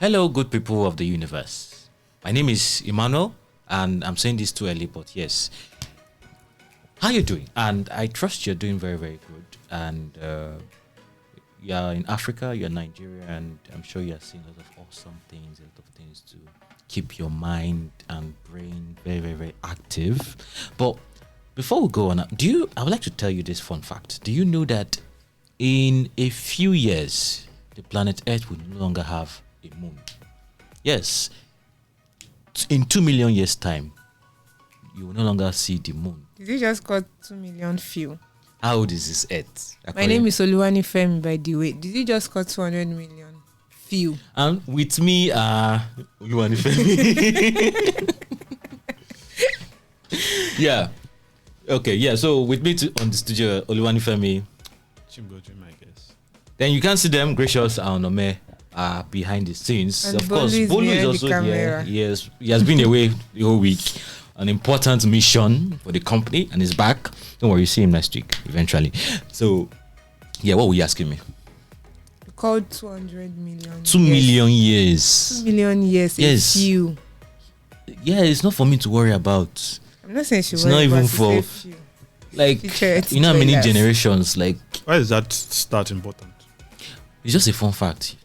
Hello, good people of the universe. My name is Emmanuel, and I'm saying this too early, but yes. How you doing? And I trust you're doing very, very good. And you're in Africa, you're Nigeria, and I'm sure you're seeing a lot of awesome things, a lot of things to keep your mind and brain very, very, very active. But before we go on, I would like to tell you this fun fact. Do you know that in a few years, the planet Earth will no longer have a moon? Yes. In 2 million years' time, you will no longer see the moon. Did you just got 2 million few? How old is this Earth? My name is Ogheneruemu, by the way. Did you just got 200 million few? And with me, Ogheneruemu. Yeah. Okay, yeah. So with me on the studio, Ogheneruemu. Chimgochim, I guess. Then you can see them, Gracious and Ome, behind the scenes. And of course, Bolu is also here. Yes, he has been away the whole week. An important mission for the company, and he's back. Don't worry, you see him next week eventually. So, yeah, what were you asking me? You called 200 million. 2 million years. 2 million years. Yes. Few. Yeah, it's not for me to worry about. I'm not saying it's not even for like you know how many generations. Like, why is that start important? It's just a fun fact.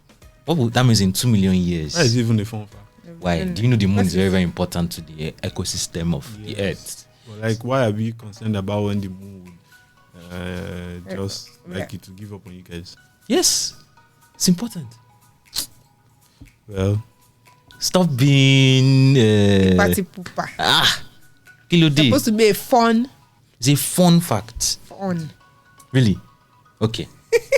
What would that means in 2 million years? Why is it even a fun fact? Why? Do you know the moon is very, very important to the ecosystem of the Earth? Well, like, why are we concerned about when the moon would just like it to give up on you guys? Yes, it's important. Well, stop being party pooper. Kilo D. It's supposed to be a fun. It's a fun fact. Fun. Really? Okay.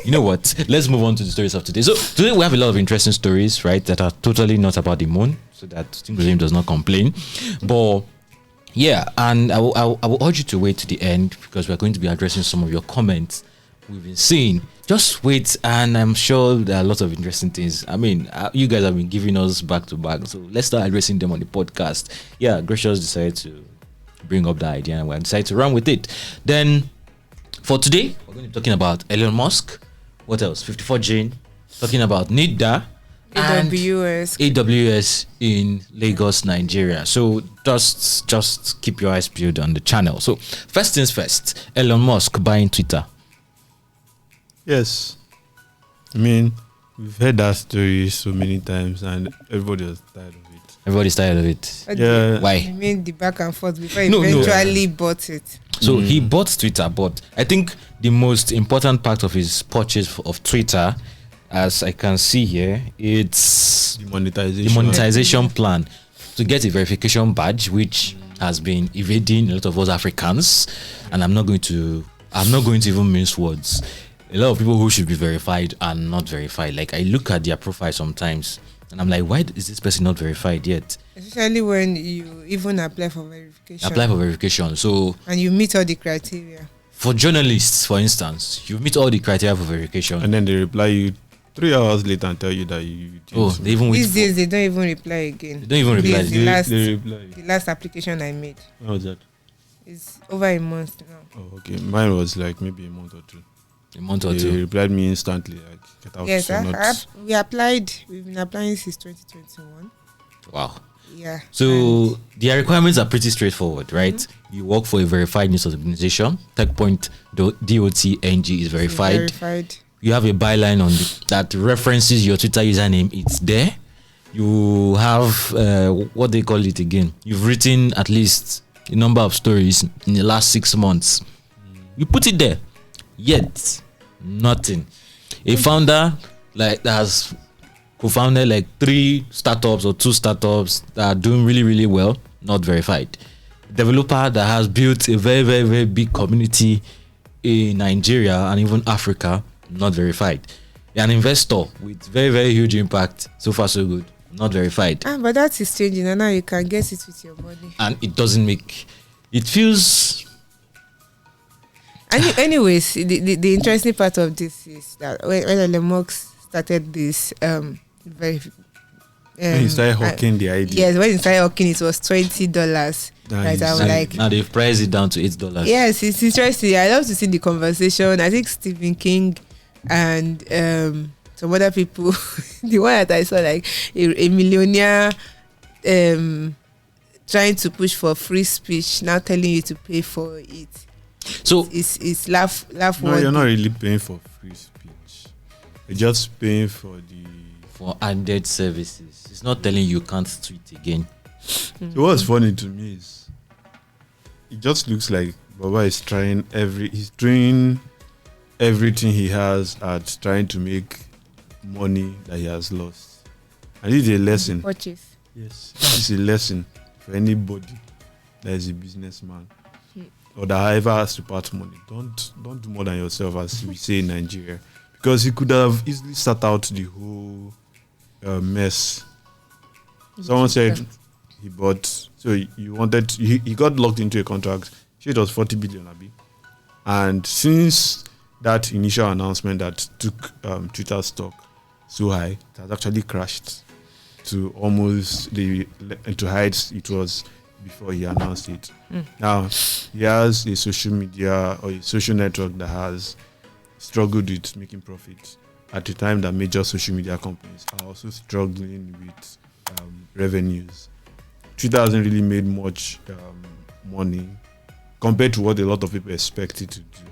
You know what? Let's move on to the stories of today. So today we have a lot of interesting stories, right, that are totally not about the moon, so that Tim does not complain. But yeah, and I will urge you to wait to the end because we're going to be addressing some of your comments we've been seeing. Just wait, and I'm sure there are a lot of interesting things. I mean, you guys have been giving us back to back, so let's start addressing them on the podcast. Yeah, Gracious decided to bring up the idea, and we decided to run with it. Then for today, we're going to be talking about Elon Musk. What else? 54 Jane. Talking about NITDA. AWS in Lagos, Nigeria. So just keep your eyes peeled on the channel. So first things first, Elon Musk buying Twitter. Yes. I mean, we've heard that story so many times and everybody was tired of it. Everybody's tired of it. Yeah. Why? You mean the back and forth before he eventually bought it. So he bought Twitter, but I think the most important part of his purchase of Twitter, as I can see here, it's the monetization. The monetization plan to get a verification badge, which has been evading a lot of us Africans. And I'm not going to even mince words. A lot of people who should be verified are not verified. Like, I look at their profile sometimes and I'm like, why is this person not verified yet? Especially when you even apply for verification. So, and you meet all the criteria. For journalists, for instance, you meet all the criteria for verification. And then they reply you 3 hours later and tell you that you did. Oh, they even these days they don't even reply again. They don't even reply. The last application I made. How was that? It's over a month now. Oh, okay. Mine was like maybe a month or two. They replied me instantly. Like, get out. Yes, we applied. We've been applying since 2021. Wow. Yeah. So their requirements are pretty straightforward, right? Mm-hmm. You work for a verified news organization. Techpoint .dotng is verified. You have a byline on that references your Twitter username. It's there. You have what they call it again. You've written at least a number of stories in the last 6 months. You put it there. Yet nothing. A founder like that has co-founded like 3 startups or 2 startups that are doing really, really well, not verified. Developer that has built a very, very, very big community in Nigeria and even Africa, not verified. An investor with very, very huge impact, so far so good, not verified. But that is changing, and now you can get it with your money. And it doesn't make it feels. Anyways, the interesting part of this is that when Elon Musk started this when he started hawking the idea. Yes, when he started hawking, it was $20. Right, I was like, now they've priced it down to $8. Yes, it's interesting. I love to see the conversation. I think Stephen King and some other people, the one that I saw, like a millionaire trying to push for free speech, now telling you to pay for it. So it's laugh. No, you're not really paying for free speech. You're just paying for added services. It's not telling you can't tweet again. So what's funny to me is it just looks like Baba is he's doing everything he has at trying to make money that he has lost. And this is a lesson. Purchase. Yes. This is a lesson for anybody that is a businessman or that ever has to part money. Don't do more than yourself, as we say in Nigeria. Because he could have easily sat out the whole mess. Someone said he bought, so he got locked into a contract. It was 40 billion, Abi. And since that initial announcement that took Twitter stock so high, it has actually crashed to almost to heights it was before he announced it. Now, he has a social media or a social network that has struggled with making profit at the time that major social media companies are also struggling with revenues. Twitter hasn't really made much money compared to what a lot of people expected to do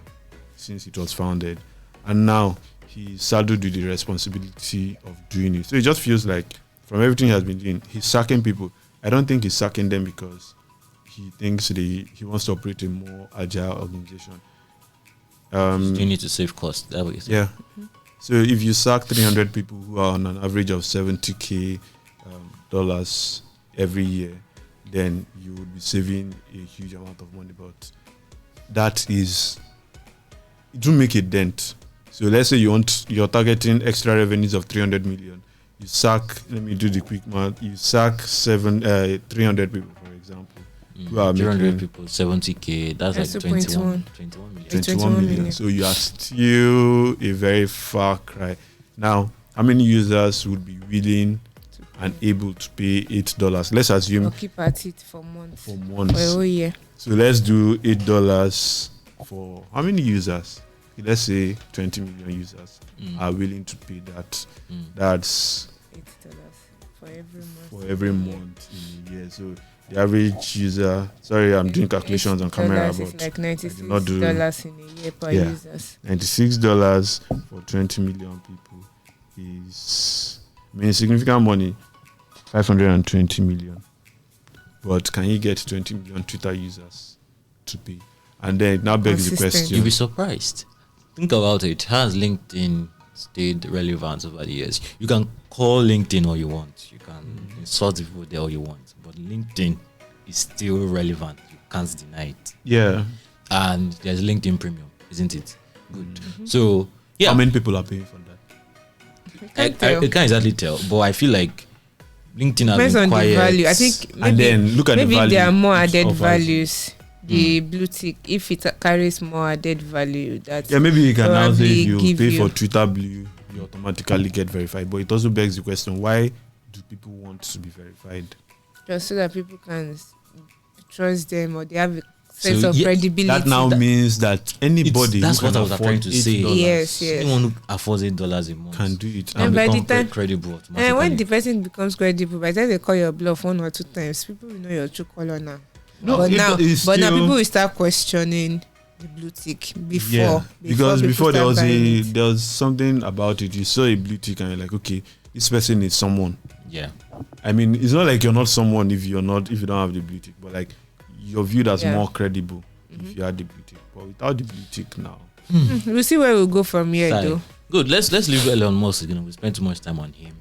since it was founded. And now he's saddled with the responsibility of doing it. So it just feels like from everything he has been doing, he's sacking people. I don't think he's sacking them because he thinks he wants to operate a more agile organization. You need to save costs. That's what you say. Yeah. So if you sack 300 people who are on an average of $70,000 dollars every year, then you would be saving a huge amount of money. But it will make a dent. So let's say you're targeting extra revenues of 300 million. You sack, let me do the quick math. You sack 300 people, for example. Who are 300 people, 70K. That's like 21 million. 21 million. So you are still a very far cry. Now, how many users would be willing and able to pay $8? Let's assume. Or keep at it for months. For months. For a whole year. So let's do $8 for how many users? Let's say 20 million users are willing to pay that. That's $8 for every month. For every month in a year. So the average user, sorry, I'm doing calculations on camera, but it's like $96 in a year per users. $96 for 20 million people is significant money, 520 million. But can you get 20 million Twitter users to pay? And then it now begs the question. You'll be surprised. Think about it. Has LinkedIn stayed relevant over the years? You can call LinkedIn all you want. You can insult people there all you want. But LinkedIn is still relevant. You can't deny it. Yeah. And there's LinkedIn Premium, isn't it? Good. So, yeah. How many people are paying for that? I can't exactly tell. But I feel like LinkedIn has depends been on quiet. the value. I think maybe, and then look at the value. Maybe there are more added values. The blue tick, if it carries more added value, that's maybe you can now say if you pay you for Twitter Blue, you automatically get verified. But it also begs the question: why do people want to be verified? Just so that people can trust them, or they have a sense of credibility. That now means that anybody that's who what can I was trying to say. Yes. Anyone who affords $8 a month can do it. And by the time credible, and when the person becomes credible, by the time they call your bluff 1 or 2 times, people will know your true color now. But now people will start questioning the blue tick before. Because before there was something about it. You saw a blue tick and you're like, okay, this person is someone. Yeah. I mean, it's not like you're not someone if you don't have the blue tick, but like you're viewed as more credible if you had the blue tick. But without the blue tick now, we'll see where we'll go from here, though. Good. Let's leave Elon Musk. We spend too much time on him.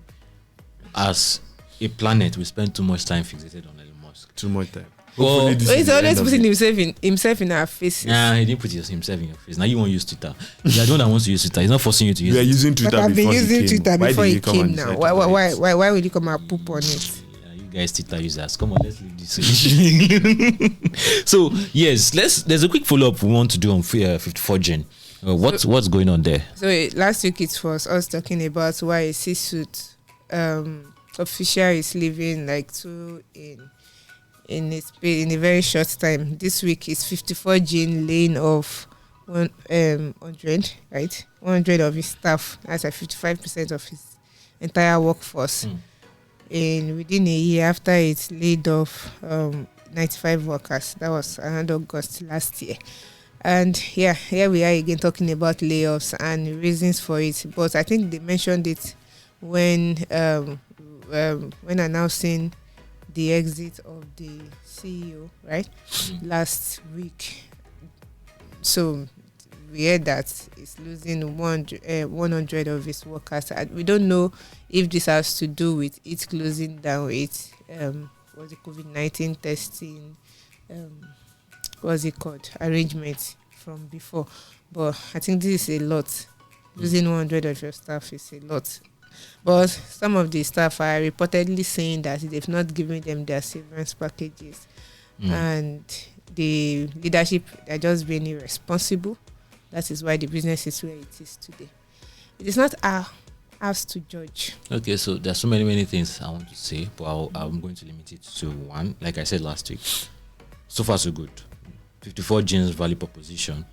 As a planet, we spend too much time fixated on Elon Musk. Too much time. Well, he's always putting himself in our faces. Nah, he didn't put himself in your face. Now you won't use Twitter. You're the one that wants to use Twitter. He's not forcing you to use it. You are using Twitter I've been using Twitter before he came now. Why will he come and poop on it? You guys Twitter users. Come on, let's leave this issue. So, yes, there's a quick follow-up we want to do on 54 Gen. What's going on there? So last week it was us talking about why a C-suite official is leaving like 2 in a very short time. This week is 54 Gen laying off 100, right? 100 of his staff. That's like 55% of his entire workforce. And within a year after it laid off 95 workers. That was around August last year. And here we are again talking about layoffs and reasons for it. But I think they mentioned it when announcing the exit of the CEO, right? Last week. So we heard that it's losing 100 of its workers. We don't know if this has to do with it closing down with was it COVID-19 testing, what's it called, arrangement from before. But I think this is a lot. Losing 100 of your staff is a lot. But some of the staff are reportedly saying that they've not given them their severance packages. And the leadership are just being irresponsible. That is why the business is where it is today. It is not us to judge. Okay, so there's so many things I want to say, but I'm going to limit it to one. Like I said last week, so far so good. 54 Genes value proposition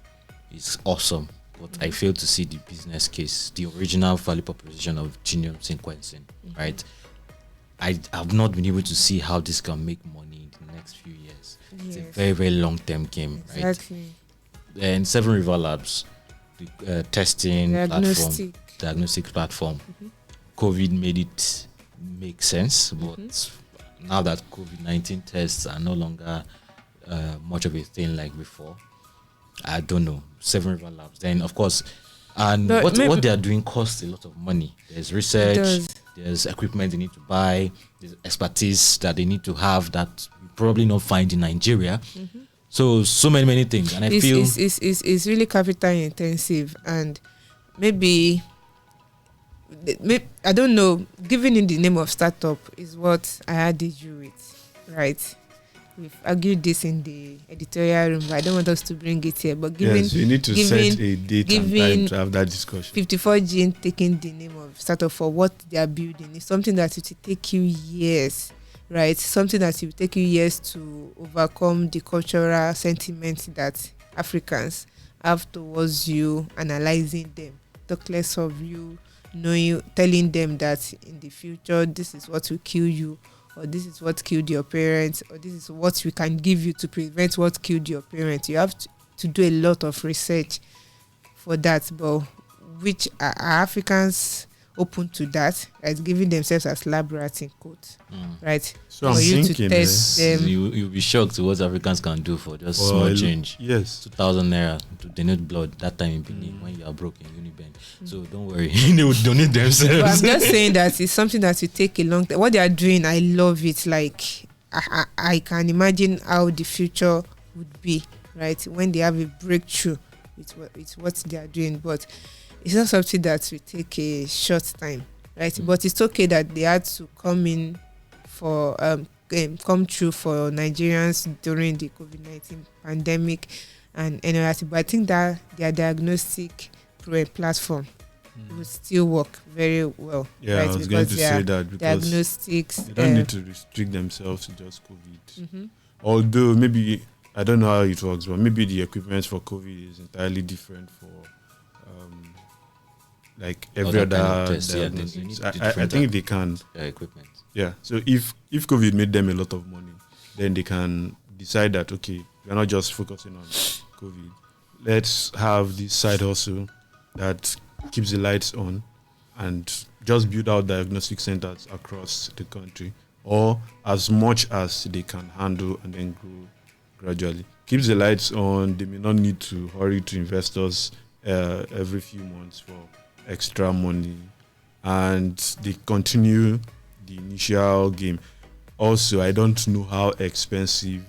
is awesome, but I fail to see the business case, the original value proposition of genome sequencing, right? I have not been able to see how this can make money in the next few years. It's a very, very long-term game, exactly. Right? And Seven River Labs, the testing diagnostic platform, COVID made it make sense, but now that COVID-19 tests are no longer much of a thing like before, I don't know. Seven River Labs, then of course, and what they are doing costs a lot of money. There's research, there's equipment they need to buy, there's expertise that they need to have that you probably not find in Nigeria. So many things, and I feel it's really capital intensive, and maybe I don't know. Giving in the name of startup is what I had issue with, right? We've argued this in the editorial room, but I don't want us to bring it here. But you need to set a date and time to have that discussion. 54 Gene taking the name of startup for what they are building is something that will take you years, right? Something that will take you years to overcome the cultural sentiment that Africans have towards you, analyzing them, talk less of you, knowing, telling them that in the future this is what will kill you, or this is what killed your parents, or this is what we can give you to prevent what killed your parents. You have to do a lot of research for that. But which are Africans open to that, right? Giving themselves as lab rats in quotes, right? So for you to test them. You'll be shocked to what Africans can do for just small change. Yes, 2,000 naira to donate blood that time in Benin when you are broke in Uniben. So don't worry, they would donate themselves. But I'm just saying that it's something that will take a long time. What they are doing, I love it. Like I can how the future would be, right? When they have a breakthrough with what they are doing, but it's not something that will take a short time, right? But it's okay that they had to come in for come through for Nigerians during the COVID-19 pandemic and NITDA. But I think that their diagnostic platform will still work very well. Yeah, right? I was going to say that because diagnostics, they don't need to restrict themselves to just COVID. Although maybe, I don't know how it works, but maybe the equipment for COVID is entirely different for like every other test. Yeah, I think they can equipment. Yeah, so if COVID made them a lot of money, then they can decide that, okay, we're not just focusing on COVID. Let's have this side hustle that keeps the lights on and just build out diagnostic centers across the country, or as much as they can handle, and then grow gradually. Keeps the lights on. They may not need to hurry to investors every few months for extra money, and they continue the initial game. Also, I don't know how expensive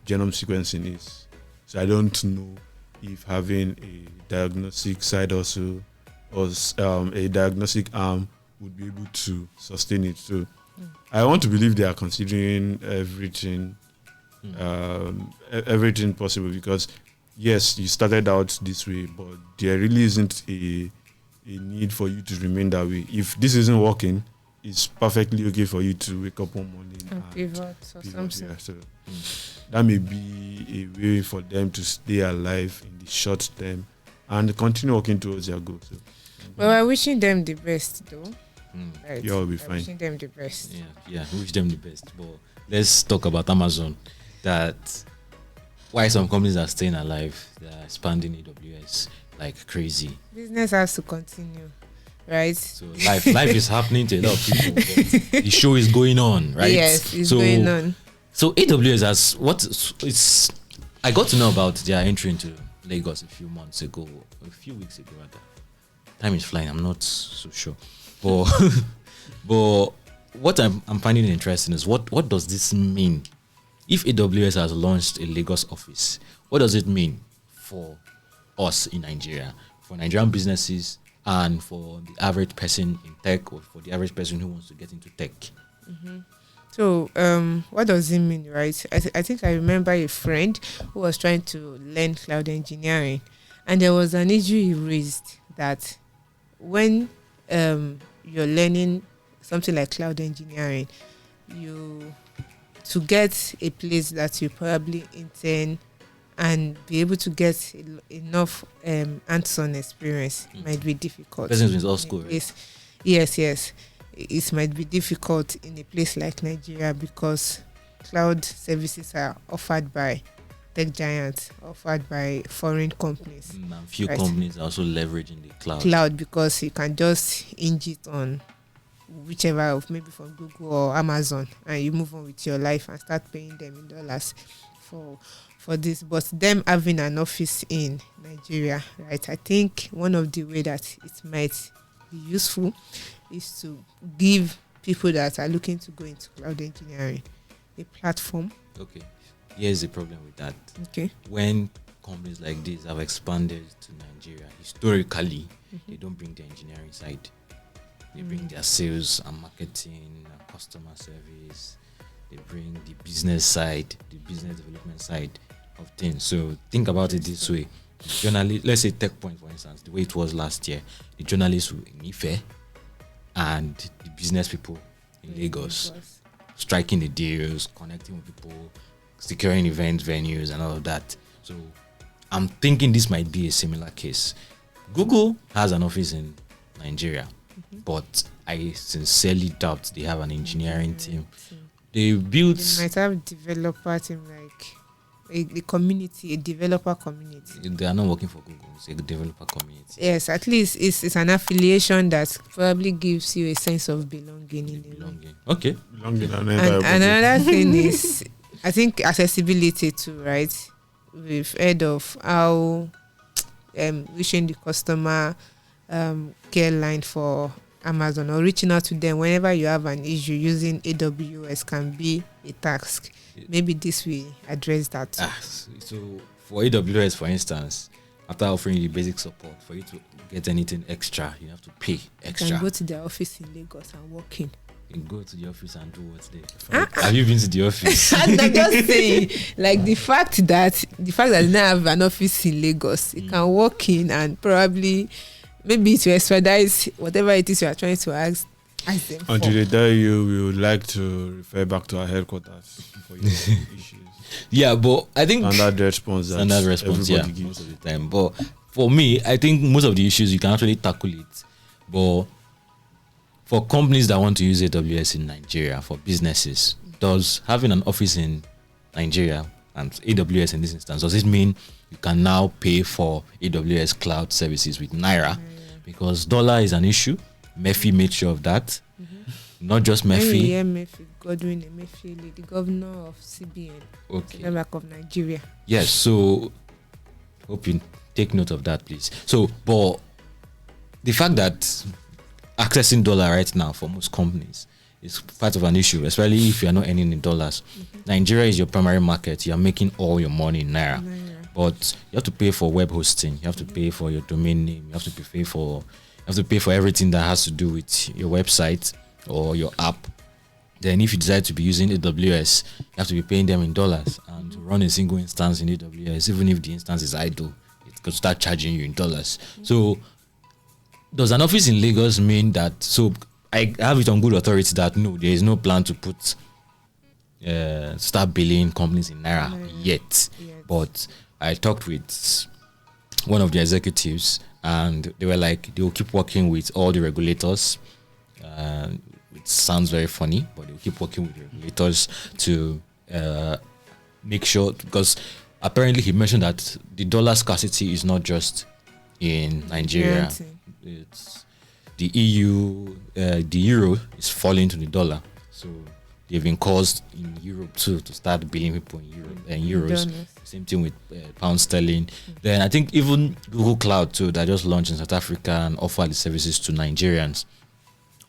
genome sequencing is, so I don't know if having a diagnostic side also or a diagnostic arm would be able to sustain it. So I want to believe they are considering everything possible, because yes, you started out this way, but there really isn't a need for you to remain that way. If this isn't working, it's perfectly okay for you to wake up one morning and pivot or something. Yeah, so That may be a way for them to stay alive in the short term and continue working towards their goals. So, well, we're wishing them the best, though. Right. You all will be fine. Wishing them the best. Yeah, wish them the best. But let's talk about Amazon. That why some companies are staying alive, they are expanding AWS like crazy. Business has to continue, right? So life is happening to a lot of people. But the show is going on, right? Yes, it's going on. So AWS has I got to know about their entry into Lagos a few weeks ago rather. Time is flying, I'm not so sure. But what I'm finding interesting is what does this mean? If AWS has launched a Lagos office, what does it mean for us in Nigeria, for Nigerian businesses, and for the average person in tech, or for the average person who wants to get into tech? So, what does it mean, right? I think I remember a friend who was trying to learn cloud engineering, and there was an issue he raised that when you're learning something like cloud engineering, to get a place that you probably intend and be able to get enough hands-on experience might be difficult. Person is all school, right? Yes. It might be difficult in a place like Nigeria because cloud services are offered by tech giants, offered by foreign companies. And few companies are also leveraging the cloud because you can just hinge it on whichever of maybe from Google or Amazon, and you move on with your life and start paying them in dollars for this. But them having an office in Nigeria, right? I think one of the way that it might be useful is to give people that are looking to go into cloud engineering a platform. Okay. Here's the problem with that. Okay. When companies like this have expanded to Nigeria, historically, they don't bring the engineering side. They bring their sales and marketing and customer service. They bring the business side, the business development side of things. So think about it this way. Journalists, let's say Techpoint, for instance, the way it was last year, the journalists were in Ife and the business people in Lagos, striking the deals, connecting with people, securing event venues and all of that. So I'm thinking this might be a similar case. Google has an office in Nigeria, but I sincerely doubt they have an engineering team. They might have developer team, like a community, a developer community. They are not working for Google, it's a developer community. Yes, at least it's an affiliation that probably gives you a sense of belonging in belonging. Okay. Belonging and another thing is, I think, accessibility too, right? We've heard of how reaching the customer care line for Amazon or reaching out to them whenever you have an issue using AWS can be a task. Maybe this will address that. So for AWS, for instance, after offering you basic support, for you to get anything extra, you have to pay extra. You can go to their office in Lagos and walk in. You can go to the office and do what's there. Have you been to the office? I'm just saying, like the fact that they now have an office in Lagos, you can walk in and probably maybe to expedite whatever it is you are trying to ask them for. Until they tell you, we would like to refer back to our headquarters for your issues. Yeah, but I think standard response, yeah, gives most of the time. But for me, I think most of the issues you can actually tackle it. But for companies that want to use AWS in Nigeria, for businesses, does having an office in Nigeria and AWS in this instance, does it mean you can now pay for AWS cloud services with Naira? Because dollar is an issue. Murphy made sure of that. Not just Murphy. Godwin Emefiele, the governor of CBN, the Bank of Nigeria. Yes, so hope you take note of that, please. So, but the fact that accessing dollar right now for most companies is part of an issue, especially if you are not earning in dollars. Nigeria is your primary market. You are making all your money in Naira. But you have to pay for web hosting. You have to pay for your domain name. You have to pay for everything that has to do with your website or your app. Then if you decide to be using AWS, you have to be paying them in dollars. And to run a single instance in AWS, even if the instance is idle, it could start charging you in dollars. So does an office in Lagos mean that? So I have it on good authority that no, there is no plan to put start billing companies in naira yet. But I talked with one of the executives, and they were like, they will keep working with all the regulators. It sounds very funny, but they will keep working with the regulators to make sure, because apparently he mentioned that the dollar scarcity is not just in Nigeria. It's the EU, the euro is falling to the dollar. So they've been caused in Europe too to start billing people in Europe and euros. Same thing with pound sterling. Then I think even Google Cloud too, that just launched in South Africa and offer the services to Nigerians.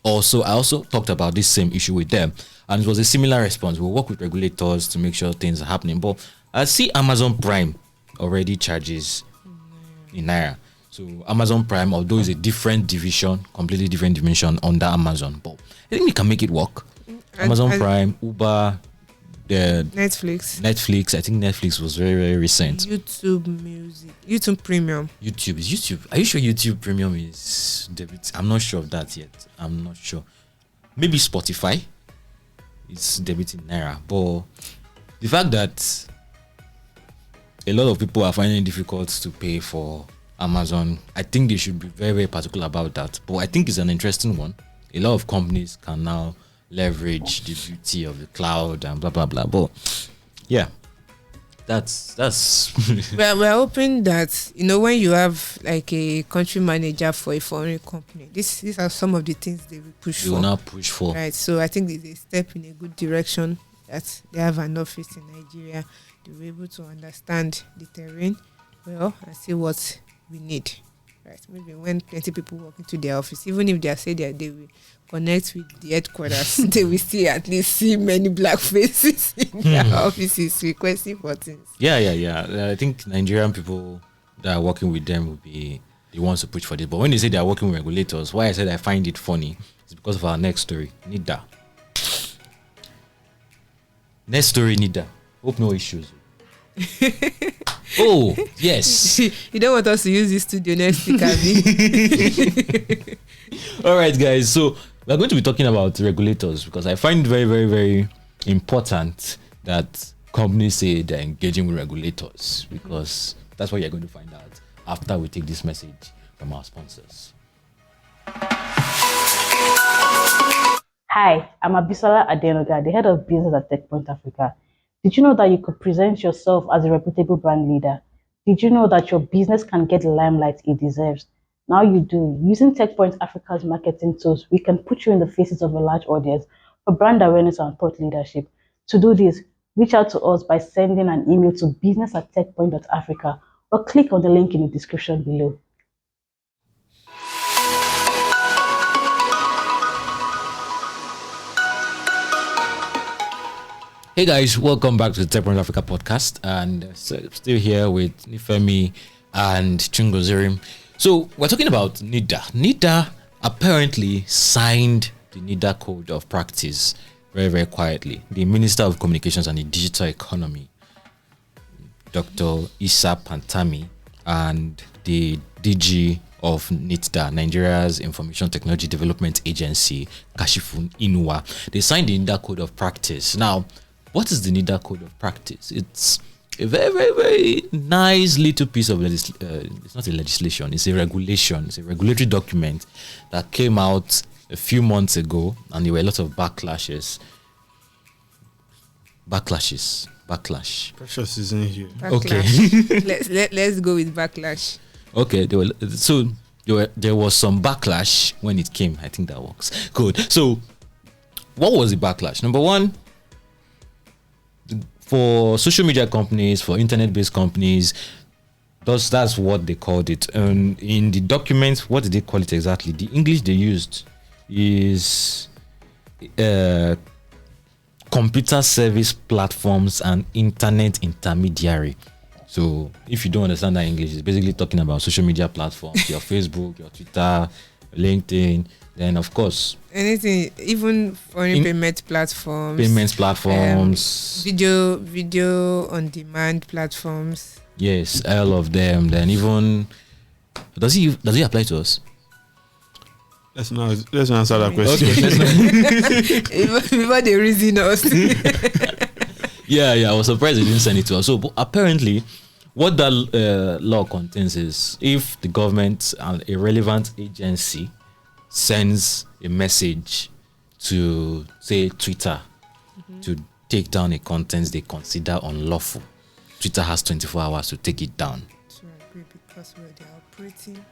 I also talked about this same issue with them, and it was a similar response. We'll work with regulators to make sure things are happening. But I see Amazon Prime already charges in naira. So Amazon Prime, although it's a different division, completely different dimension under Amazon, but I think we can make it work. Amazon Prime, Uber, the Netflix. I think Netflix was very, very recent. YouTube Music, YouTube Premium. YouTube. Are you sure YouTube Premium is debit? I'm not sure of that yet. I'm not sure. Maybe Spotify is debit in naira, but the fact that a lot of people are finding it difficult to pay for Amazon, I think they should be very, very particular about that. But I think it's an interesting one. A lot of companies can now leverage the beauty of the cloud and blah blah blah. But yeah, that's we're hoping that, when you have like a country manager for a foreign company, these are some of the things they will push for. Will now push for, right? So I think it's a step in a good direction that they have an office in Nigeria. They were able to understand the terrain well and see what we need. Right? Maybe when plenty people walk into their office, even if they say that they will connect with the headquarters, they will still at least see many black faces in their offices requesting for things. Yeah. I think Nigerian people that are working with them will be the ones to push for this. But when they say they are working with regulators, why I said I find it funny is because of our next story, NITDA. Next story, NITDA. Hope no issues. Oh, yes. You don't want us to use this studio next week, Abby. All right, guys. So we're going to be talking about regulators, because I find it very, very, very important that companies say they're engaging with regulators, because that's what you're going to find out after we take this message from our sponsors. Hi, I'm Abisola Adenoga, the head of business at Techpoint Africa. Did you know that you could present yourself as a reputable brand leader? Did you know that your business can get the limelight it deserves? Now you do. Using Techpoint Africa's marketing tools, we can put you in the faces of a large audience for brand awareness and thought leadership. To do this, reach out to us by sending an email to business@techpoint.africa or click on the link in the description below. Hey guys, welcome back to the Techpoint Africa Podcast, and still here with Nifemi and Chungozirim. So we're talking about NITDA. NITDA apparently signed the NITDA Code of Practice very, very quietly. The Minister of Communications and the Digital Economy, Dr. Issa Pantami, and the DG of NITDA, Nigeria's Information Technology Development Agency, Kashifun Inuwa, they signed the NITDA Code of Practice. Now, what is the NITDA Code of Practice? It's a very, very, very nice little piece of it's not a legislation, it's a regulation. It's a regulatory document that came out a few months ago, and there were a lot of backlash. Precious isn't here. Backlash. Okay. let's go with backlash. Okay, there was some backlash when it came. I think that works. Good. So what was the backlash? Number one, for social media companies, for internet-based companies, that's what they called it. In the document, what did they call it exactly? The English they used is computer service platforms and internet intermediary. So if you don't understand that English, it's basically talking about social media platforms, your Facebook, your Twitter, LinkedIn, then of course anything, even foreign payments platforms, video on demand platforms. Yes, all of them. Then even does it apply to us? Let's answer that question. Okay, before they reason us. Yeah, I was surprised they didn't send it to us. So but apparently, what that law contains is if the government and a relevant agency sends a message to, say, Twitter to take down a content they consider unlawful, Twitter has 24 hours to take it down. To agree, because they are operating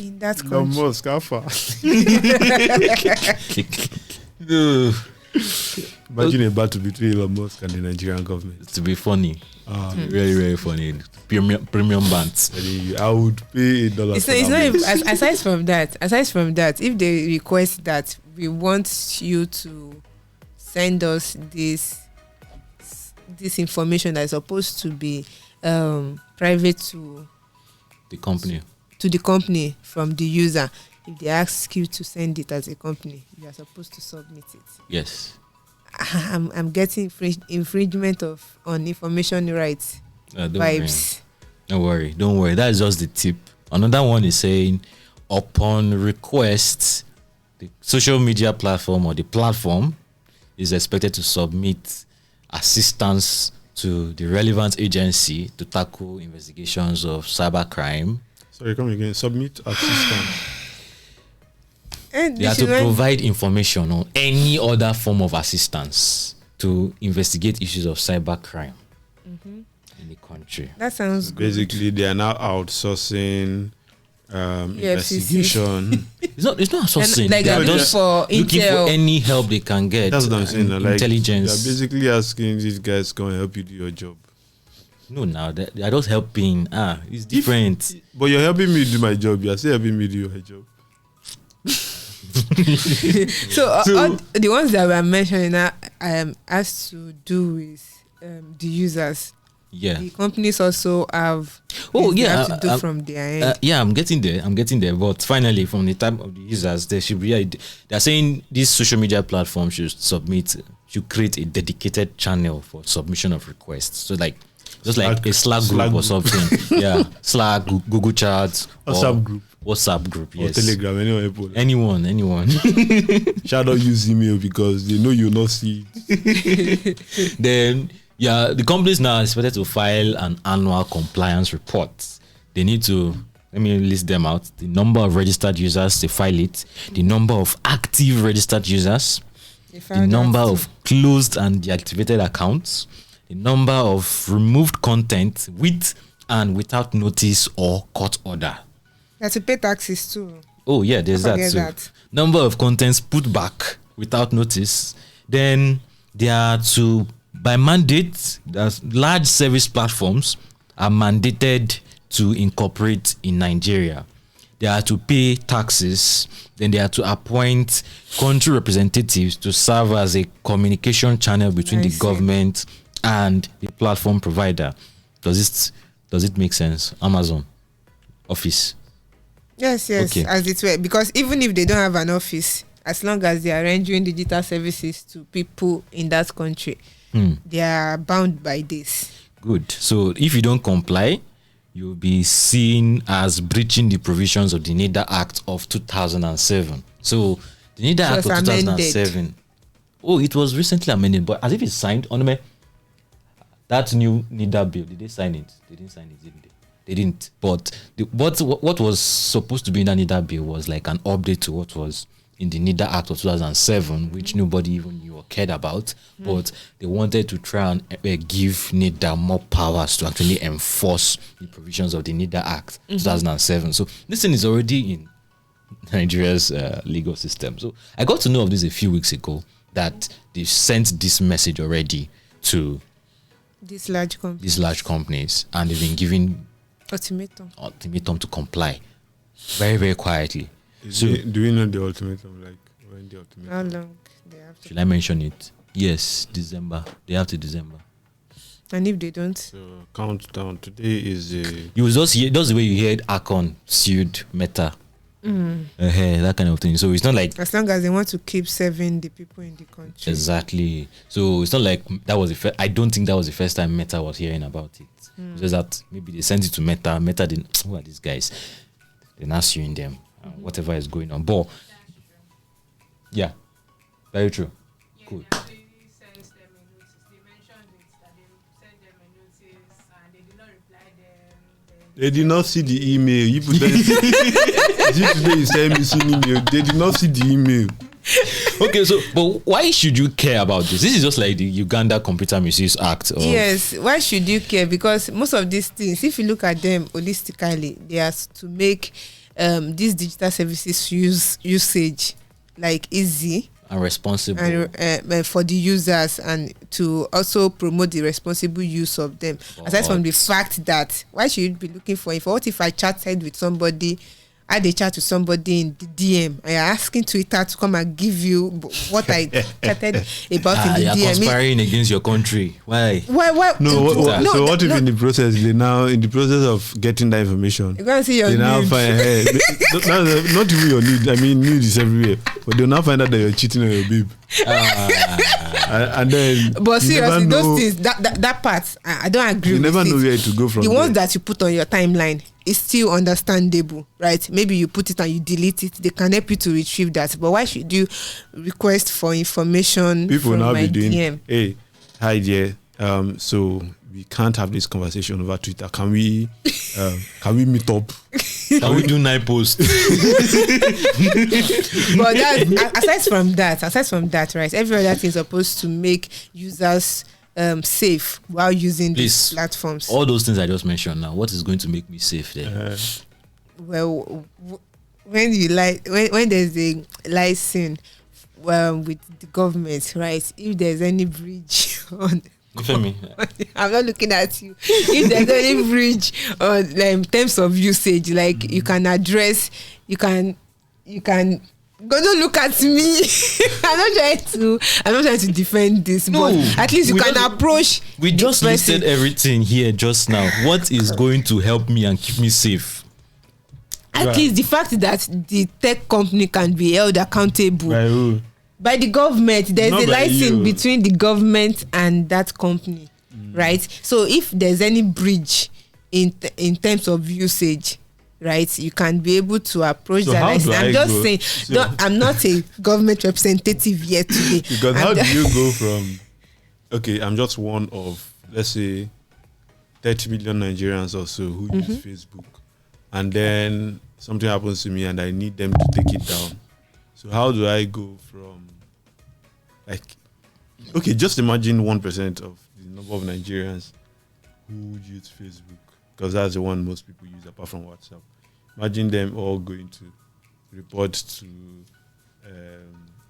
in that Elon country. Musk, how far? Imagine a battle between Elon Musk and the Nigerian government. To be funny. Very, very funny. Premium bands. I would pay $1. It's not even, aside from that, if they request that we want you to send us this information that is supposed to be private to The company. from the user, if they ask you to send it as a company, you are supposed to submit it. Yes. I'm getting infringement on information rights vibes. Don't worry. That's just the tip. Another one is saying, upon request, the social media platform or the platform is expected to submit assistance to the relevant agency to tackle investigations of cybercrime. Sorry, come again. Submit assistance. And They have to provide information on any other form of assistance to investigate issues of cybercrime in the country. that sounds good. Basically, they are now outsourcing investigation. It's not assessing. Like They're they're just for looking for intel. any help they can get. That's what I'm saying. Like, intelligence. they're basically asking these guys to come and help you do your job. No, now they are just helping. It's different. But you're helping me do my job. You're still helping me do your job. So all the ones that we're mentioning now has to do with the users. Yeah. The companies also have they have to do from their end. I'm getting there. But finally, from the time of the users, there should be they're saying this social media platform should create a dedicated channel for submission of requests. So like just like a Slack group or something. Yeah, Slack, Google Chats, WhatsApp group, yes. Or Telegram, anyone. Shall not use email because they know you'll not see it. Then the companies now are expected to file an annual compliance report. They need to, let me list them out. The number of registered users, they file it. The number of active registered users. The number of closed and deactivated accounts. The number of removed content with and without notice or court order. You have to pay taxes too. Oh yeah, there's that too. Number of contents put back without notice. Then they are to, by mandate, large service platforms are mandated to incorporate in Nigeria. They are to pay taxes. Then they are to appoint country representatives to serve as a communication channel between the government and the platform provider. Does it make sense? Amazon office. Yes, okay. As it were, because even if they don't have an office, as long as they are rendering digital services to people in that country, they are bound by this. Good. So if you don't comply, you'll be seen as breaching the provisions of the NITDA Act of 2007. So the NITDA Act of 2007. Oh, it was recently amended, but as if it's signed on me. That new NITDA bill, did they sign it? They didn't sign it, didn't they? They didn't. But what was supposed to be in the NITDA bill was like an update to what was in the NITDA Act of 2007, which nobody even knew or cared about. But they wanted to try and give NITDA more powers to actually enforce the provisions of the NITDA Act 2007. So this thing is already in Nigeria's legal system. So I got to know of this a few weeks ago, that they sent this message already to these large companies, and they've been given ultimatum to comply very, very quietly. Do we know the ultimatum? Like when the ultimatum? How long they have to? Should I mention it? Yes, December. They have to December. And if they don't, so countdown. Today is that's the way you heard Akon sued Meta. That kind of thing. So it's not like, as long as they want to keep serving the people in the country. Exactly. So it's not like that was I don't think that was the first time Meta was hearing about it. It's just that maybe they sent it to Meta. Meta didn't. Who are these guys? They're not suing them. Whatever is going on. But yeah, very true. Cool. They did not see the email. You put today you send missing email. They did not see the email. Okay, so but why should you care about this? This is just like the Uganda Computer Misuse Act. Yes, why should you care? Because most of these things, if you look at them holistically, they are to make these digital services usage like easy and responsible and for the users, and to also promote the responsible use of them. Aside from the fact that why should you be looking for info? What if I chatted with somebody, I had a chat with somebody in the DM, and you're asking Twitter to come and give you what I chatted about in the you're DM? conspiring against your country. Why? No, so what if in the process of getting that information, you're going to see your they now nude. find not even your nude. I mean, nude is everywhere, but they'll now find out that you're cheating on your babe. And then, but seriously, those things, that part, I don't agree you with. never know where to go from. The there. ones that you put on your timeline is still understandable, right? Maybe you put it and you delete it. They can help you to retrieve that. But why should you request for information People from now my be doing, DM? hey, hi there. So we can't have this conversation over Twitter. Can we meet up? Can we do night post? But aside from that, right? Every other thing is supposed to make users safe while using these platforms. All those things I just mentioned now, what is going to make me safe there? Well, when there's a license with the government, right? If there's any breach on, I'm not looking at you. If there's any breach on terms of usage, like you can address, you can. God, don't look at me. I'm not trying to defend this, but at least you can approach. We just listed everything here just now. What is going to help me and keep me safe? At least the fact that the tech company can be held accountable by the government. There's a license between the government and that company, right? So if there's any breach in terms of usage, right, you can be able to approach that license. I'm just saying, I'm not a government representative yet today. Because how do you go from, okay, I'm just one of, let's say, 30 million Nigerians or so who use Facebook, and then something happens to me and I need them to take it down. So how do I go from, like, okay, just imagine 1% of the number of Nigerians who use Facebook, because that's the one most people use apart from WhatsApp. Imagine them all going to report to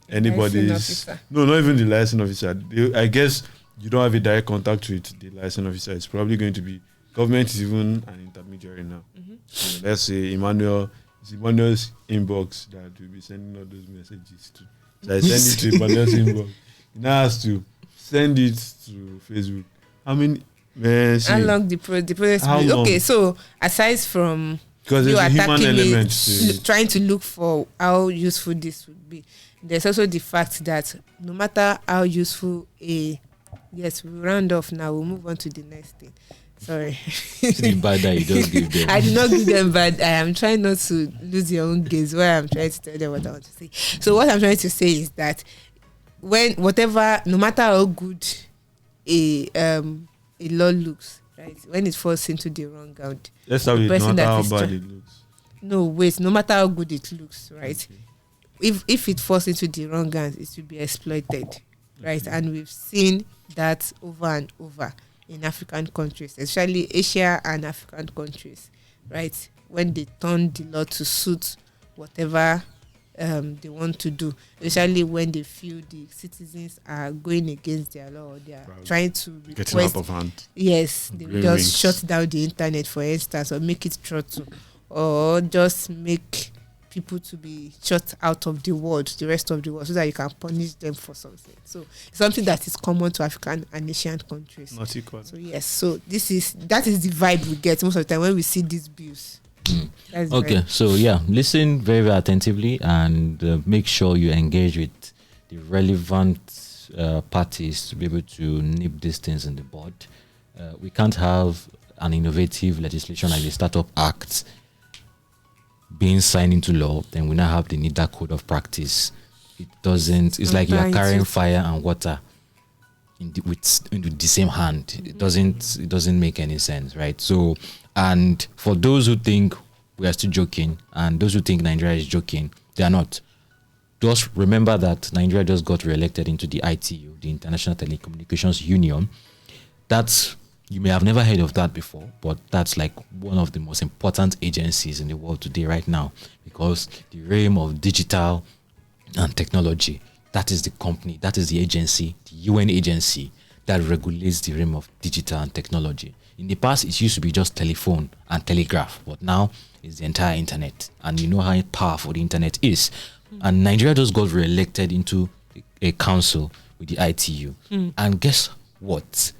anybody's. No, not even the license officer. I guess you don't have a direct contact with the license officer. It's probably going to be government is even an intermediary now. So let's say Emmanuel's inbox that will be sending all those messages to. So I send it to Emmanuel's inbox. He now has to send it to Facebook. I mean, how long the process? Okay, so aside from because there's a human element trying to look for how useful this would be, there's also the fact that no matter how useful yes, we'll round off now. We'll move on to the next thing. Sorry. The bad that you don't give them. I did not give them bad. I am trying not to lose your own gaze where I'm trying to tell them what I want to say. So what I'm trying to say is that no matter how good a law looks, right, when it falls into the wrong ground, let's have it, no matter how bad it looks. No, wait, no matter how good it looks, right? Okay. If it falls into the wrong hands, it will be exploited, right? And we've seen that over and over in African countries, especially Asia and African countries, right? When they turn the law to suit whatever they want to do, especially when they feel the citizens are going against their law, or they are trying to request, getting out of hand. Yes, they just shut down the internet, for instance, or make it throttle, or just make people to be shut out of the rest of the world, so that you can punish them for something. So it's something that is common to African and Asian countries. Not equal. So yes, so that is the vibe we get most of the time when we see these bills. Okay, so yeah, listen very, very attentively and make sure you engage with the relevant parties to be able to nip these things in the bud. We can't have an innovative legislation like the Startup Act being signed into law, then we now have the NITDA Code of Practice. It doesn't, it's like you're carrying fire and water. with the same hand. It doesn't make any sense, right? So, and for those who think we are still joking, and those who think Nigeria is joking, they are not. Just remember that Nigeria just got re-elected into the ITU, the International Telecommunications Union. That's, you may have never heard of that before, but that's like one of the most important agencies in the world today right now, because the realm of digital and technology, that is the company, that is the agency, the UN agency that regulates the realm of digital and technology. In the past, it used to be just telephone and telegraph, but now it's the entire internet. And you know how powerful the internet is. And Nigeria just got re-elected into a council with the ITU. And guess what?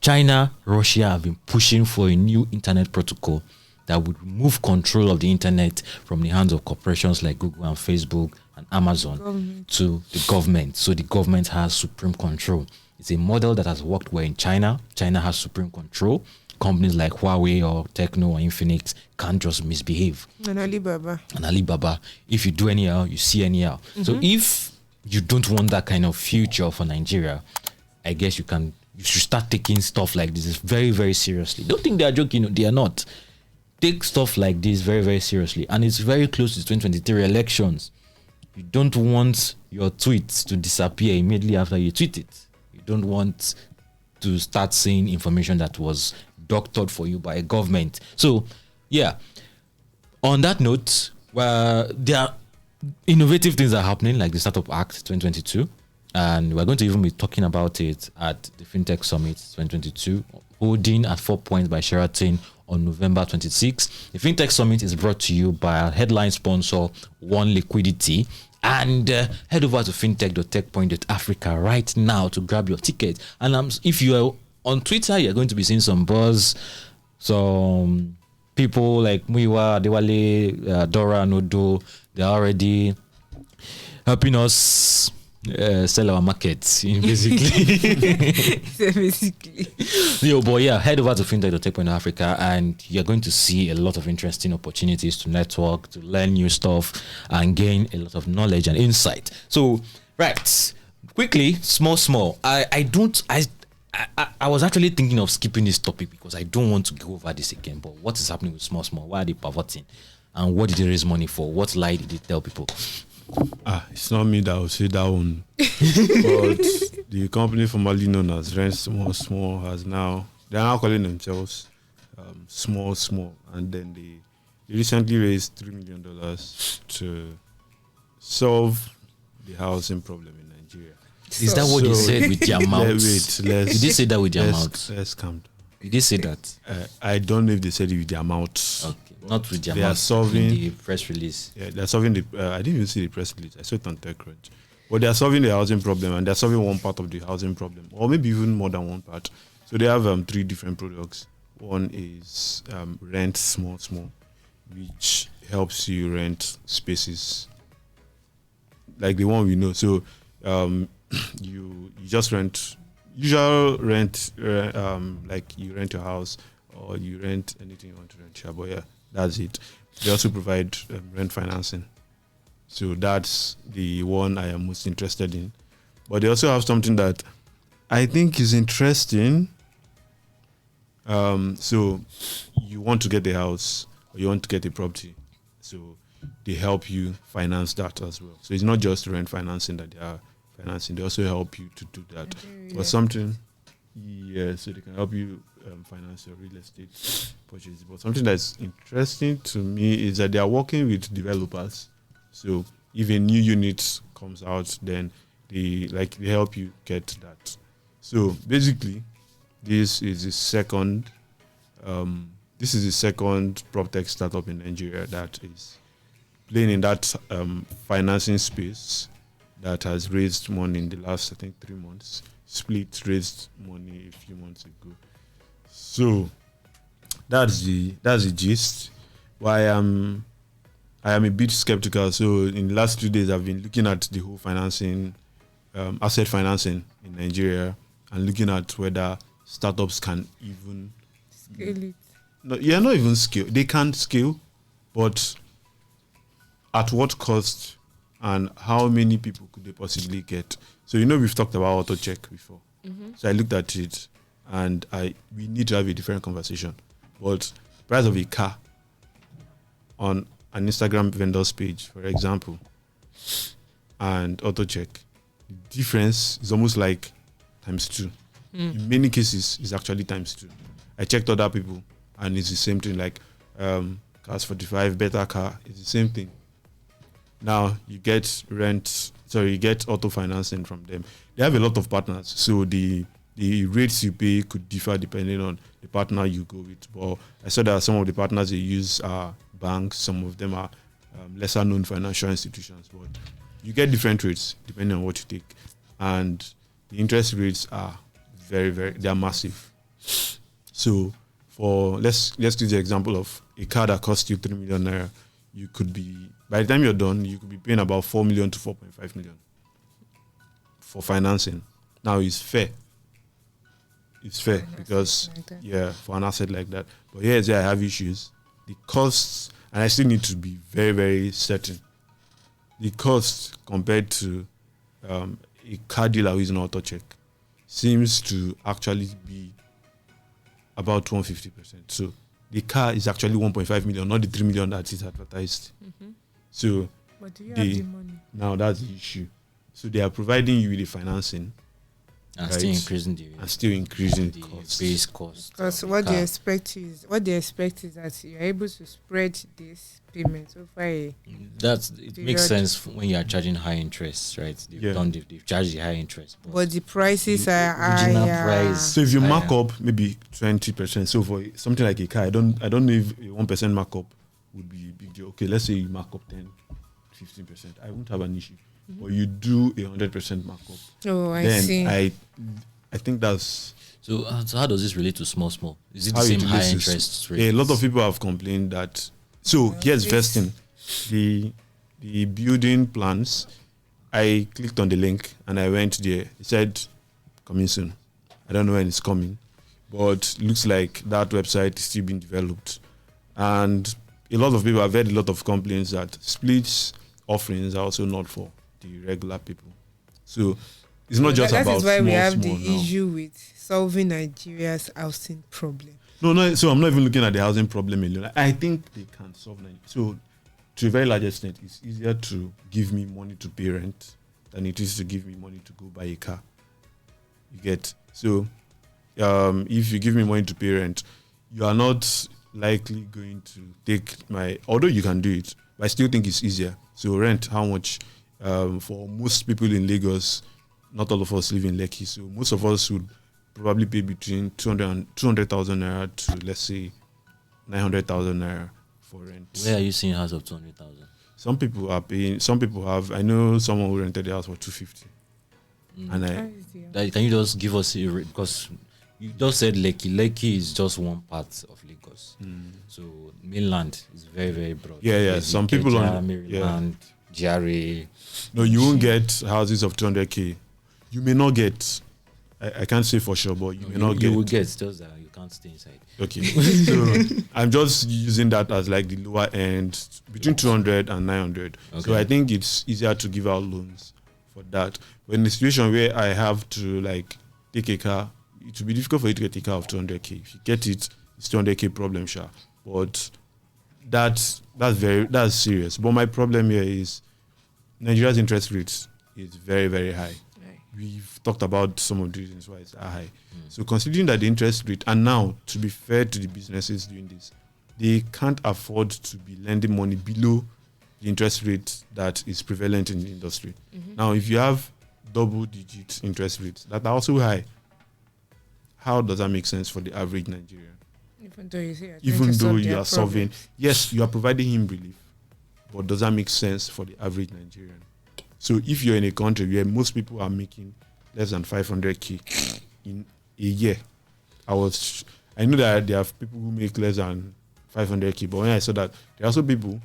China, Russia have been pushing for a new internet protocol that would remove control of the internet from the hands of corporations like Google and Facebook and Amazon to the government. So the government has supreme control. It's a model that has worked well in China. China has supreme control. Companies like Huawei or Techno or Infinix can't just misbehave. And Alibaba. If you do anyhow, you see anyhow. So if you don't want that kind of future for Nigeria, I guess you should start taking stuff like this very, very seriously. Don't think they are joking. They are not. Take stuff like this very, very seriously. And it's very close to 2023 elections. You don't want your tweets to disappear immediately after you tweet it. You don't want to start saying information that was doctored for you by a government. So, yeah. On that note, there are innovative things that are happening, like the Startup Act 2022. And we're going to even be talking about it at the FinTech Summit 2022, holding at 4 Points by Sheraton on November 26. The FinTech Summit is brought to you by our headline sponsor, One Liquidity. And head over to fintech.techpoint.africa right now to grab your ticket. And if you are on Twitter, you're going to be seeing some buzz, some people like Muiwa, Adewale, Dora, Nodo. They're already helping us sell our markets, basically. But yeah, head over to fintech.techpoint.africa and you're going to see a lot of interesting opportunities to network, to learn new stuff, and gain a lot of knowledge and insight. So, right, quickly, SmallSmall. I was actually thinking of skipping this topic because I don't want to go over this again. But what is happening with SmallSmall? Why are they pivoting? And what did they raise money for? What lie did they tell people? It's not me that will say that one. But the company formerly known as Rent SmallSmall they're now calling themselves SmallSmall. And then they recently raised $3 million to solve the housing problem in Nigeria. Is that what they said with their mouth? Did they say that with their mouth? Let's calm down. Did they say that? I don't know if they said it with their mouth. Okay. Not with their mouth. They are solving the press release. Yeah, they're solving I didn't even see the press release. I saw it on TechCrunch. But they are solving the housing problem, and they're solving one part of the housing problem, or maybe even more than one part. So they have 3 different products. One is Rent SmallSmall, which helps you rent spaces like the one we know. So you just rent usual rent, like you rent your house or you rent anything you want to rent. But yeah, that's it. They also provide rent financing. So that's the one I am most interested in. But they also have something that I think is interesting. So you want to get the house or you want to get a property. So they help you finance that as well. So it's not just rent financing that they are financing. They also help you to do that. But something, so they can help you finance your real estate purchases. But something that's interesting to me is that they are working with developers. So if a new unit comes out, then they help you get that. So basically, this is the second PropTech startup in Nigeria that is playing in that financing space that has raised money in the last, I think, 3 months. Split raised money a few months ago. So that's the gist. Why I am a bit skeptical. So in the last 2 days, I've been looking at the whole financing, asset financing in Nigeria, and looking at whether startups can even scale it. Not even scale. They can scale, but at what cost, and how many people could they possibly get? So we've talked about auto check before. So I looked at it, and we need to have a different conversation. But price of a car on an Instagram vendor's page, for example, and auto check, the difference is almost like times 2. In many cases, it's actually times 2. I checked other people, and it's the same thing. Like Cars 45, Better Car, it's the same thing. Now you get auto financing from them. They have a lot of partners, so the rates you pay could differ depending on the partner you go with. But I saw that some of the partners they use are banks, some of them are lesser known financial institutions. But you get different rates depending on what you take, and the interest rates are they are massive. So let's use the example of a car that costs you 3 million naira. You could be, by the time you're done, you could be paying about 4 million to 4.5 million for financing. Now it's fair. It's fair because for an asset like that. But here's where I have issues. The costs, and I still need to be very, very certain. The cost compared to a car dealer who is an auto check seems to actually be about 150%. So the car is actually 1.5 million, not the 3 million that is advertised. So but do you have the money? Now that's the issue. So they are providing you with the financing and right? still increasing the cost. base cost. Because what they expect is that you are able to spread this payment over a. It makes sense when you are charging high interest, right? They've charged the high interest, but the prices are higher. So if you mark up maybe 20%, so for something like a car, I don't know if a 1% markup would be a big deal. Okay, let's say you mark up 10-15%. I won't have an issue. But you do a 100% markup. Oh, I see. I think that's. So how does this relate to SmallSmall? Is it the same high interest rate? A lot of people have complained that. So here's first thing, the building plans. I clicked on the link and I went there. It said coming soon. I don't know when it's coming, but it looks like that website is still being developed. And a lot of people have heard a lot of complaints that splits offerings are also not for the regular people. So it's not just about. That is why we have the now. issue with solving Nigeria's housing problem. No. So I'm not even looking at the housing problem alone. I think they can solve it. So to a very large extent, it's easier to give me money to pay rent than it is to give me money to go buy a car. You get? So if you give me money to pay rent, you are not likely going to take although you can do it, but I still think it's easier. So rent, how much? For most people in Lagos, not all of us live in Lekki, so most of us would probably pay between 200,000 naira to, let's say, 900,000 naira for rent. Where are you seeing house of 200,000? Some people are paying. Some people have. I know someone who rented the house for 250. And can you just give us because you just said Lekki. Lekki is just one part of Lagos. So mainland is very, very broad. Yeah. Some people on Maryland, GRA. No, you won't get houses of 200k. You may not get. I can't say for sure, but you may not get. You will get, just that you can't stay inside. Okay. So I'm just using that as like the lower end, between 200 and 900. Okay. So I think it's easier to give out loans for that. But in a situation where I have to like take a car, it will be difficult for you to get a car of 200k. If you get it, it's 200k problem, sure. But that's serious. But my problem here is Nigeria's interest rates is very, very high. We've talked about some of the reasons why it's high. So considering that the interest rate, and now to be fair to the businesses doing this, they can't afford to be lending money below the interest rate that is prevalent in the industry. Now, if you have double-digit interest rates that are also high, how does that make sense for the average Nigerian? Even though you are solving, yes, you are providing him relief, but does that make sense for the average Nigerian? So if you're in a country where most people are making less than 500k in a year, I know that there are people who make less than 500k, but when I saw that, there are also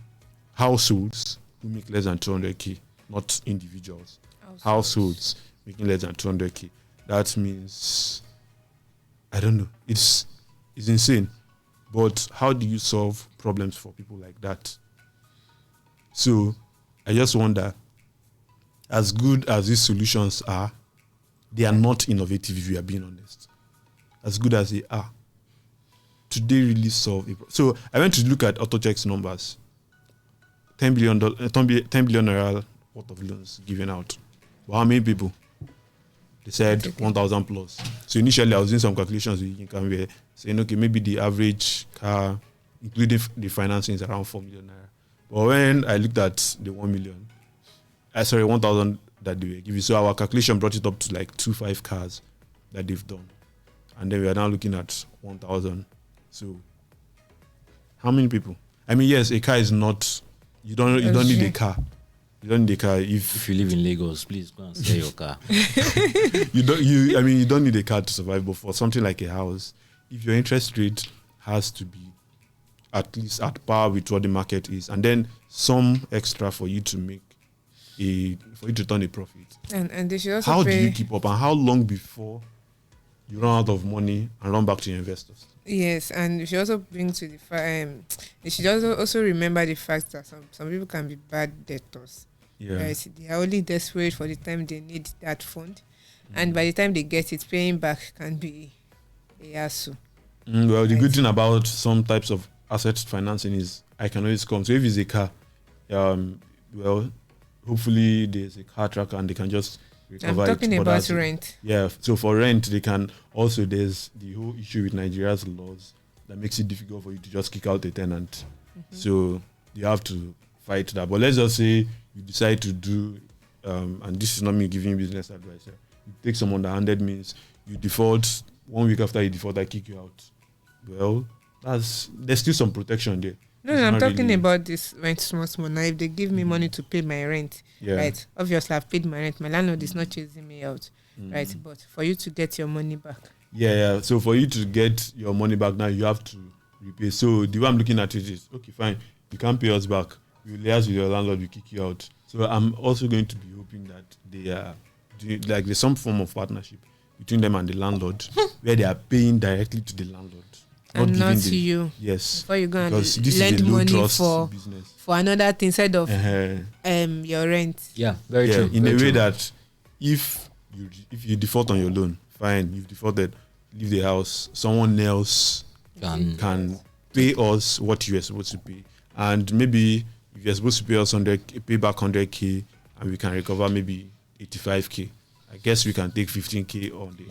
households who make less than 200k, not individuals. Households making less than 200k. That means, I don't know, it's insane. But how do you solve problems for people like that? So I just wonder, as good as these solutions are, they are not innovative if we are being honest. As good as they are, do they really solve it? So I went to look at AutoCheck's numbers. $10 billion worth of loans given out. But how many people? They said 1,000 plus. So initially I was doing some calculations with income where saying, okay, maybe the average car, including the financing, is around 4 million naira. But when I looked at the 1,000 that they were giving, so our calculation brought it up to like 2.5 cars that they've done. And then we are now looking at 1,000. So how many people? I mean, yes, a car is not, you don't need a car. You don't need a car if you live in Lagos, please go and sell your car. you don't need a car to survive, but for something like a house, if your interest rate has to be at least at par with what the market is, and then some extra for you to turn a profit. And they should also how do you keep up, and how long before you run out of money and run back to your investors? Yes, and we should also bring to the they should also remember the fact that some people can be bad debtors. Yeah. Right? They are only desperate for the time they need that fund, and by the time they get it, paying back can be a hassle. Well, the good thing about some types of asset financing is I can always come. So if it's a car, well, hopefully there's a car tracker and they can just recover it. I'm talking about rent. Yeah, so for rent, they can also, there's the whole issue with Nigeria's laws that makes it difficult for you to just kick out a tenant. Mm-hmm. So you have to fight that. But let's just say you decide to do, and this is not me giving business advice, you take some underhanded means, you default, 1 week after you default, I kick you out. Well, there's still some protection there. No, I'm talking about this rent small. Now, if they give me money to pay my rent, right? Obviously, I've paid my rent. My landlord is not chasing me out, right? But for you to get your money back. Yeah. So for you to get your money back now, you have to repay. So the way I'm looking at it is, okay, fine, you can't pay us back. You liaise with your landlord, we kick you out. So I'm also going to be hoping that they are doing, like, there's some form of partnership between them and the landlord, where they are paying directly to the landlord. And not to you. Yes. Before you go and lend money for another thing instead of your rent. Yeah, very true. In very a way true. that if you default on your loan, fine, you've defaulted, leave the house. Someone else can pay us what you are supposed to pay. And maybe if you're supposed to pay us pay back 100K, and we can recover maybe 85K. I guess we can take 15K on the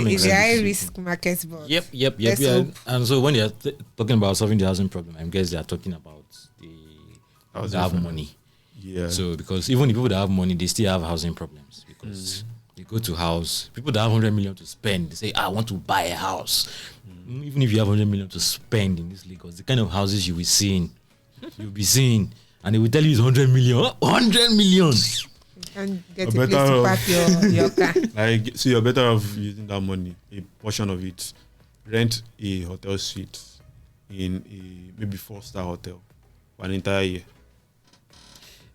It's a high risk market, but Yep. Yeah. And so when they're talking about solving the housing problem, I guess they are talking about they have money. Yeah. So because even the people that have money, they still have housing problems because they go to house. People that have 100 million to spend, they say, I want to buy a house. Even if you have 100 million to spend in this Lagos, the kind of houses you'll be seeing, and they will tell you it's 100 million. 100 million. And get a place to park your car. So you're better off using that money, a portion of it, rent a hotel suite in a maybe 4-star hotel for an entire year.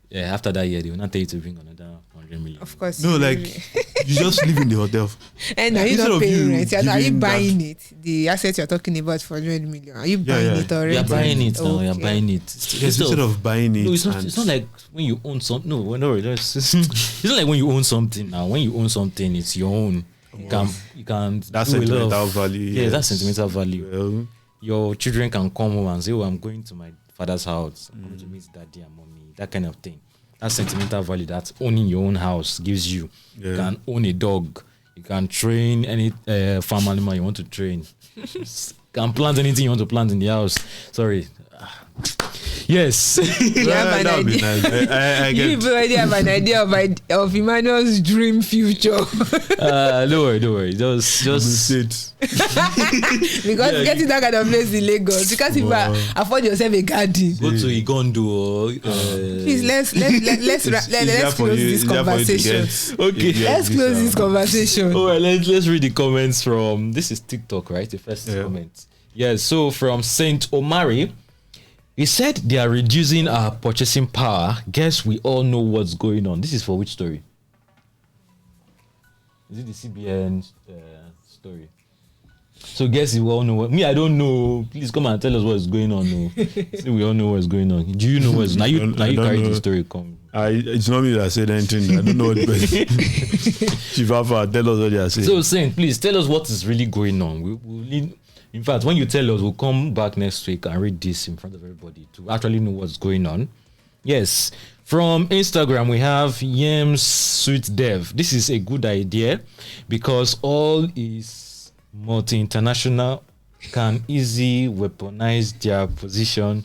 Yeah, after that year, they will not tell you to bring another 100 million. Of course. No, like, you just live in the hotel. And are you not paying rent? Are you buying it? The asset you're talking about for 100 million. Are you buying it already? You're buying it now. You're buying it. Instead of buying it. No, it's not like when you own something. No, it's not like when you own something now. When you own something, it's your own. You can that's sentimental value. Yeah, that's sentimental value. Well, your children can come home and say, "Oh, I'm going to my father's house. I'm going to meet daddy and mommy." That kind of thing. That's sentimental value that owning your own house gives you. Yeah. You can own a dog. You can train any farm animal you want to train. You can plant anything you want to plant in the house. Sorry. Yes. That would be nice. You already have an idea of Emmanuel's dream future. Don't worry. Just it. Because getting that kind of place in Lagos, you can't even afford yourself a garden. Go to Igondo. Please let's close this conversation. Okay, let's close this conversation. All right, let's read the comments from. This is TikTok, right? The first comment. Yes. So from Saint Omari. He said they are reducing our purchasing power. Guess we all know what's going on. This is for which story? Is it the CBN story? So guess we all know what. Me, I don't know. Please come and tell us what's going on. No. See, we all know what's going on. Do you know what's? Now you carry the story. Come. It's not me that said anything. I don't know what Chief Alpha, tell us what you are saying. So, Saint, please tell us what is really going on. We'll need, in fact, when you tell us, we'll come back next week and read this in front of everybody to actually know what's going on. Yes. From Instagram, we have Yams Sweet Dev. This is a good idea because all is multi-international can easily weaponize their position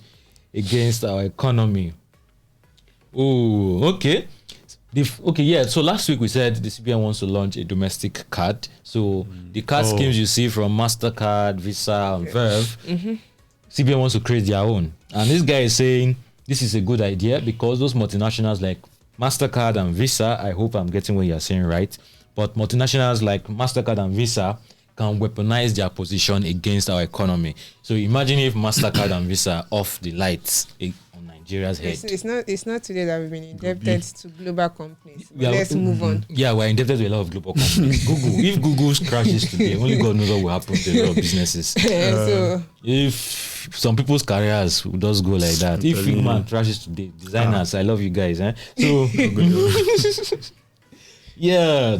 against our economy. Oh, okay. So last week we said the CBN wants to launch a domestic card. So the card schemes you see from MasterCard, Visa, and Verve, CBN wants to create their own. And this guy is saying this is a good idea because those multinationals like MasterCard and Visa, I hope I'm getting what you're saying right, but multinationals like MasterCard and Visa can weaponize their position against our economy. So imagine if MasterCard and Visa off the lights on Nigeria's head. It's not today that we've been indebted to global companies. Let's move on. Yeah, we're indebted to a lot of global companies. If Google crashes today, only God knows what will happen to a lot of businesses. So if some people's careers will just go like that. If Figma crashes today, designers, I love you guys. So yeah.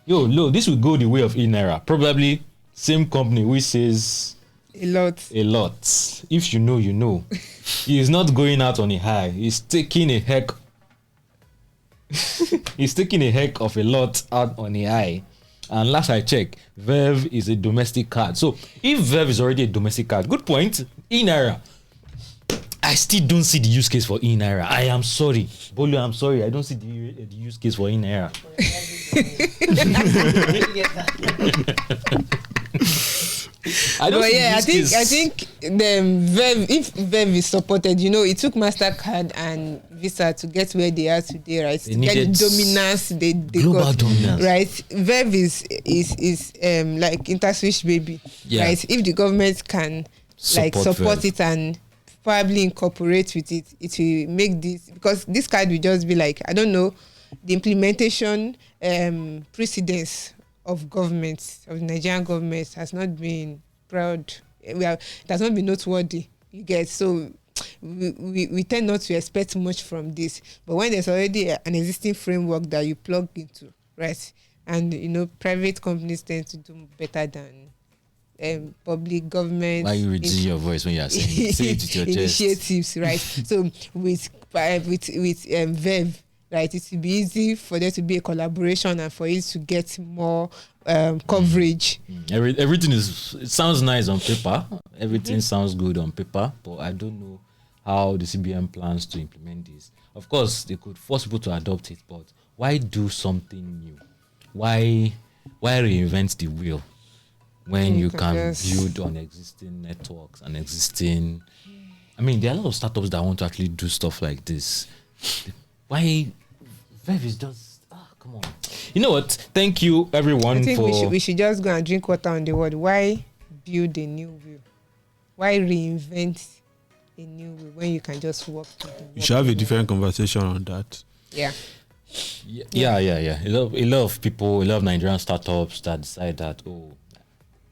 This will go the way of Naira. Probably same company which says a lot. If you know, you know. He is not going out on a high. He's taking a heck. He's taking a heck of a lot out on a high. And last I checked, Verve is a domestic card. So if Verve is already a domestic card, good point. Naira. I still don't see the use case for Naira. I am sorry. Bolu, I'm sorry. I don't see the use case for Naira. I think the Verve, if Verve is supported, it took MasterCard and Visa to get where they are today, right? To get dominance, they got dominance, right? Verve is like InterSwitch baby, right? If the government can support it and probably incorporate with it, it will make this, because this card will just be like, I don't know, the implementation precedence of government, of the Nigerian government, has not been proud. It has not been noteworthy. You get, so we tend not to expect much from this. But when there's already an existing framework that you plug into, right? And private companies tend to do better than public government. Why are you reducing your voice when you are saying say it with your initiatives, right? So with Verve, right, it will be easy for there to be a collaboration and for it to get more coverage. Everything it sounds nice on paper. Everything sounds good on paper, but I don't know how the CBN plans to implement this. Of course, they could force people to adopt it, but why do something new? Why reinvent the wheel when you can build on existing networks and existing? I mean, there are a lot of startups that want to actually do stuff like this. Why Verve is just come on. You know what? Thank you everyone. I think we should just go and drink water on the word. Why build a new wheel? Why reinvent a new wheel when you can just walk to the wheel? You should have a different conversation on that. Yeah. A lot of people, a lot of Nigerian startups that decide that,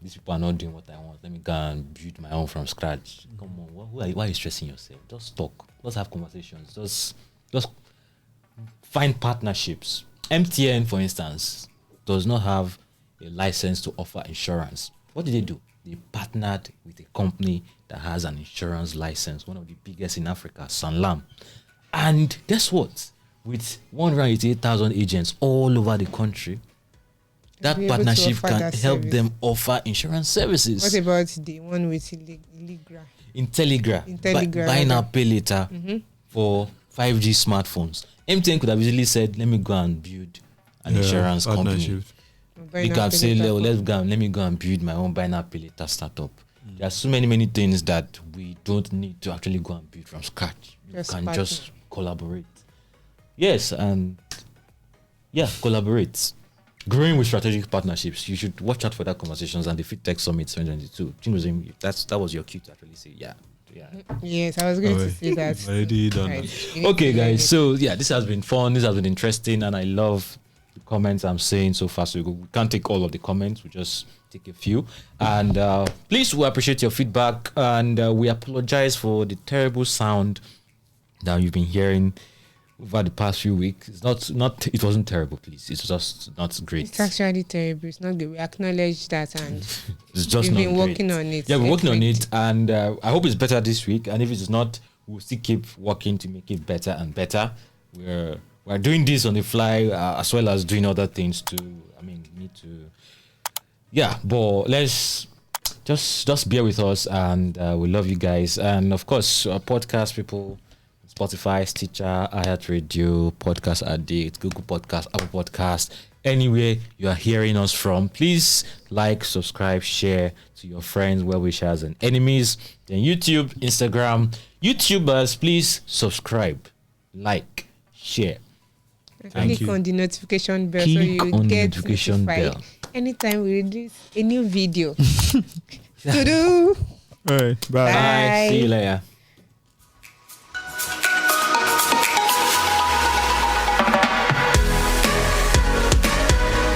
these people are not doing what I want. Let me go and build my own from scratch. Come on, why are you stressing yourself? Just talk. Let's have conversations. Just find partnerships. MTN, for instance, does not have a license to offer insurance. What did they do? They partnered with a company that has an insurance license, one of the biggest in Africa, Sanlam. And guess what? With 188,000 agents all over the country, that partnership can help them offer insurance services. What about the one with Integra? Integra. Buy now, pay later for 5G smartphones. MTN could have easily said, let me go and build an insurance company. You can say, let me go and build my own buy now, pay later startup. There are so many things that we don't need to actually go and build from scratch. You can just collaborate. Yes, and collaborate. Growing with strategic partnerships. You should watch out for that conversations and the FitTech Summit 2022. That was your cue to actually say, yeah. Yes, I was going to say that. Already done. Right. Okay, guys. So this has been fun. This has been interesting, and I love the comments I'm saying so far. So we can't take all of the comments. We just take a few. And please, we appreciate your feedback, and we apologize for the terrible sound that you've been hearing over the past few weeks. It wasn't terrible, please. It's just not great. It's actually terrible. It's not good. We acknowledge that, and it's just we've not been great. working on it. Yeah, we're working on it, and I hope it's better this week. And if it's not, we'll still keep working to make it better and better. We're doing this on the fly, as well as doing other things too. I mean, we need to. Yeah, but let's just bear with us, and we love you guys. And of course, our podcast people. Spotify, Stitcher, iHeartRadio, Podcast Addict, Google Podcast, Apple Podcast, anywhere you are hearing us from, please like, subscribe, share to your friends, well-wishers, and enemies. Then YouTube, Instagram, YouTubers, please subscribe, like, share. Click on the notification bell so you get notified anytime we release a new video. To do. All right, bye. Bye. See you later.